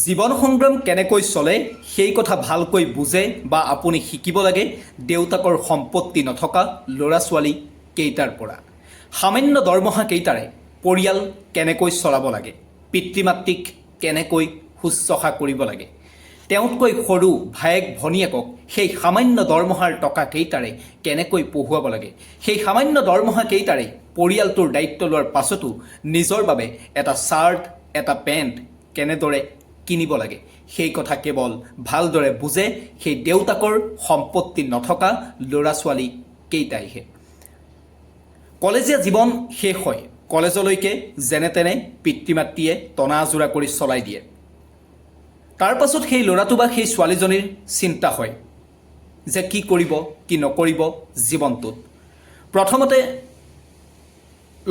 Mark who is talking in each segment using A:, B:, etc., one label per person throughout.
A: জীৱন সংগ্ৰাম কেনেকৈ চলে সেই কথা ভালকৈ বুজে বা আপুনি শিকিব লাগে দেউতাকৰ সম্পত্তি নথকা ল'ৰা ছোৱালী কেইটাৰ পৰা। সামান্য দৰমহা কেইটাৰে পৰিয়াল কেনেকৈ চলাব লাগে, পিতৃ মাতৃক কেনেকৈ শুশ্ৰূষা কৰিব লাগে, তেওঁতকৈ সৰু ভায়েক ভনীয়েকক সেই সামান্য দৰমহাৰ টকা কেইটাৰে কেনেকৈ পঢ়ুৱাব লাগে, সেই সামান্য দৰমহা কেইটাৰে পৰিয়ালটোৰ দায়িত্ব লোৱাৰ পাছতো নিজৰ বাবে এটা চাৰ্ট এটা পেণ্ট কেনেদৰে কিনিব লাগে সেই কথা কেৱল ভালদৰে বুজে সেই দেউতাকৰ সম্পত্তি নথকা ল'ৰা ছোৱালী কেইটাইহে। কলেজীয়া জীৱন শেষ হয়, কলেজলৈকে যেনে তেনে পিতৃ মাতৃয়ে টনা আজোৰা কৰি চলাই দিয়ে। তাৰ পাছত সেই ল'ৰাটো বা সেই ছোৱালীজনীৰ চিন্তা হয় যে কি কৰিব কি নকৰিব জীৱনটোত। প্ৰথমতে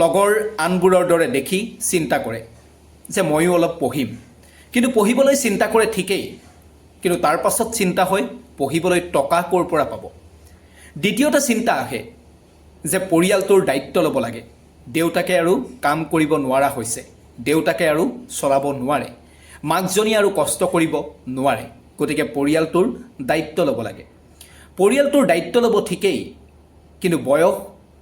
A: লগৰ আনবোৰৰ দৰে দেখি চিন্তা কৰে যে ময়ো অলপ পঢ়িম, কিন্তু পঢ়িবলৈ চিন্তা কৰে ঠিকেই, কিন্তু তাৰ পাছত চিন্তা হয় পঢ়িবলৈ টকা ক'ৰ পৰা পাব। দ্বিতীয়তে চিন্তা আহে যে পৰিয়ালটোৰ দায়িত্ব ল'ব লাগে, দেউতাকে আৰু কাম কৰিব নোৱাৰা হৈছে, দেউতাকে আৰু চলাব নোৱাৰে, মাকজনী আৰু কষ্ট কৰিব নোৱাৰে, গতিকে পৰিয়ালটোৰ দায়িত্ব ল'ব লাগে। পৰিয়ালটোৰ দায়িত্ব ল'ব ঠিকেই, কিন্তু বয়স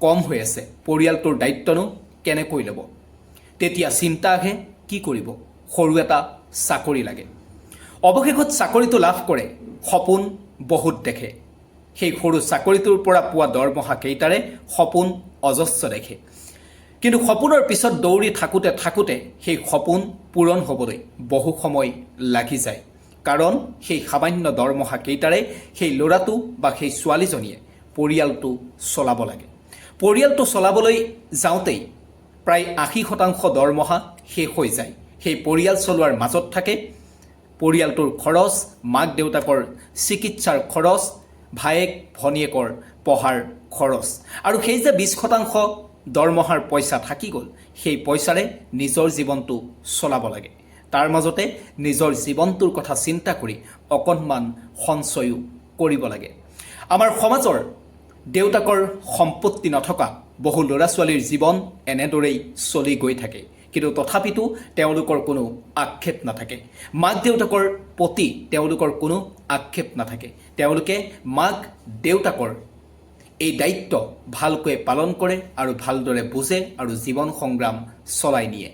A: কম হৈ আছে, পৰিয়ালটোৰ দায়িত্বনো কেনেকৈ ল'ব। তেতিয়া চিন্তা আহে কি কৰিব, সৰু এটা চাকৰি লাগে। অৱশেষত চাকৰিটো লাভ কৰে, সপোন বহুত দেখে, সেই সৰু চাকৰিটোৰ পৰা পোৱা দৰমহা কেইটাৰে সপোন অজস্ৰ দেখে। কিন্তু সপোনৰ পিছত দৌৰি থাকোঁতে থাকোঁতে সেই সপোন পূৰণ হ'বলৈ বহু সময় লাগি যায়, কাৰণ সেই সামান্য দৰমহা কেইটাৰে সেই ল'ৰাটো বা সেই ছোৱালীজনীয়ে পৰিয়ালটো চলাব লাগে। পৰিয়ালটো চলাবলৈ যাওঁতেই প্ৰায় ৮০% দৰমহা শেষ হৈ যায়। সেই পৰিয়াল চলোৱাৰ মাজত থাকে পৰিয়ালটোৰ খৰচ, মাক দেউতাকৰ চিকিৎসাৰ খৰচ, ভায়েক ভনীয়েকৰ পঢ়াৰ খৰচ, আৰু সেই যে ২০% দৰমহাৰ পইচা থাকি গ'ল, সেই পইচাৰে নিজৰ জীৱনটো চলাব লাগে। তাৰ মাজতে নিজৰ জীৱনটোৰ কথা চিন্তা কৰি অকণমান সঞ্চয়ো কৰিব লাগে। আমাৰ সমাজৰ দেউতাকৰ সম্পত্তি নথকা বহু ল'ৰা ছোৱালীৰ জীৱন এনেদৰেই চলি গৈ থাকে, কিন্তু তথাপিতো তেওঁলোকৰ কোনো আক্ষেপ নাথাকে। মাক দেউতাকৰ প্ৰতি তেওঁলোকৰ কোনো আক্ষেপ নাথাকে, তেওঁলোকে মাক দেউতাকৰ এই দায়িত্ব ভালকৈ পালন কৰে আৰু ভালদৰে বুজে আৰু জীৱন সংগ্ৰাম চলাই নিয়ে।